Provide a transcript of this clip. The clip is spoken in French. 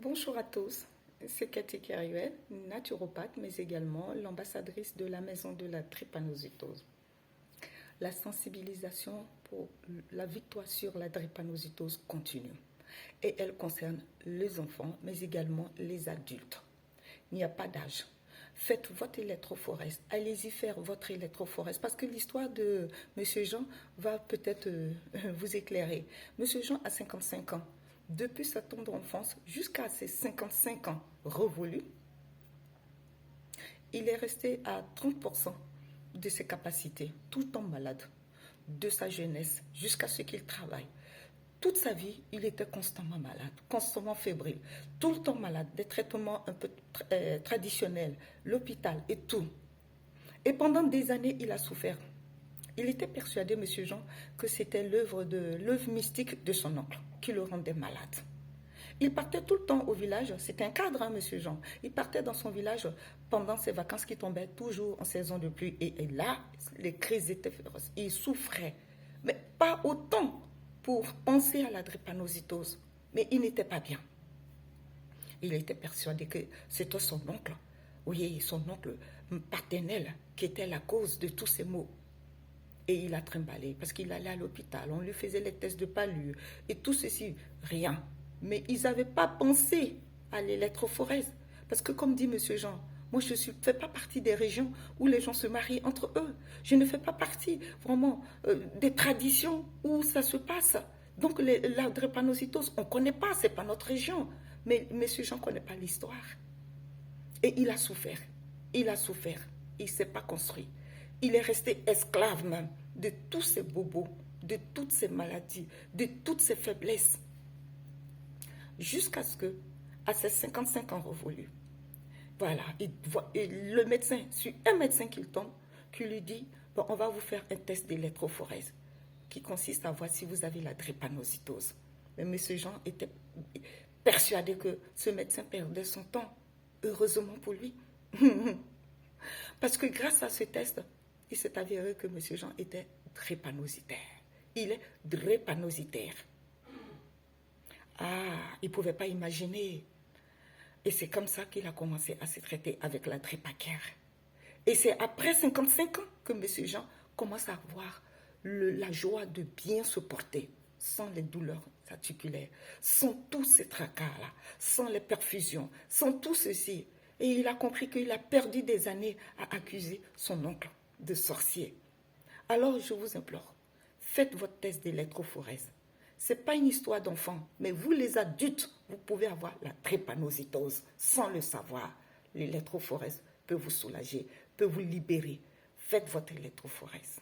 Bonjour à tous, c'est Cathy Keruel, naturopathe, mais également l'ambassadrice de la maison de la drépanocytose. La sensibilisation pour la victoire sur la drépanocytose continue et elle concerne les enfants, mais également les adultes. Il n'y a pas d'âge. Faites votre électrophorèse. Allez-y faire votre électrophorèse parce que l'histoire de M. Jean va peut-être vous éclairer. M. Jean a 55 ans. Depuis sa tendre enfance jusqu'à ses 55 ans révolus, il est resté à 30% de ses capacités, tout le temps malade, de sa jeunesse jusqu'à ce qu'il travaille. Toute sa vie, il était constamment malade, constamment fébrile, tout le temps malade, des traitements un peu traditionnels, l'hôpital et tout. Et pendant des années, il a souffert. Il était persuadé, M. Jean, que c'était l'œuvre mystique de son oncle qui le rendait malade. Il partait tout le temps au village, c'était un cadre, hein, M. Jean. Il partait dans son village pendant ses vacances qui tombaient toujours en saison de pluie. Et là, les crises étaient féroces. Il souffrait, mais pas autant pour penser à la drépanocytose. Mais il n'était pas bien. Il était persuadé que c'était son oncle, oui, son oncle paternel, qui était la cause de tous ces maux. Et il a trimballé parce qu'il allait à l'hôpital, on lui faisait les tests de palure et tout ceci, rien. Mais ils n'avaient pas pensé à l'électrophorèse. Parce que comme dit M. Jean, moi je ne fais pas partie des régions où les gens se marient entre eux. Je ne fais pas partie vraiment des traditions où ça se passe. Donc la drépanocytose, on ne connaît pas, ce n'est pas notre région. Mais M. Jean ne connaît pas l'histoire. Et il a souffert. Il a souffert. Il ne s'est pas construit. Il est resté esclave même de tous ces bobos, de toutes ces maladies, de toutes ces faiblesses. Jusqu'à ce que, à ses 55 ans révolus, voilà, le médecin, sur un médecin qu'il tombe, qui lui dit, bon, on va vous faire un test d'électrophorèse, qui consiste à voir si vous avez la drépanocytose. Mais M. Jean était persuadé que ce médecin perdait son temps. Heureusement pour lui. Parce que grâce à ce test, il s'est avéré que M. Jean était drépanocytaire. Il est drépanocytaire. Ah, il ne pouvait pas imaginer. Et c'est comme ça qu'il a commencé à se traiter avec la drépacare. Et c'est après 55 ans que M. Jean commence à avoir la joie de bien se porter, sans les douleurs articulaires, sans tous ces tracas-là, sans les perfusions, sans tout ceci. Et il a compris qu'il a perdu des années à accuser son oncle de sorcier. Alors je vous implore, faites votre test d'électrophorèse. Ce n'est pas une histoire d'enfant, mais vous les adultes, vous pouvez avoir la drépanocytose sans le savoir. L'électrophorèse peut vous soulager, peut vous libérer. Faites votre électrophorèse.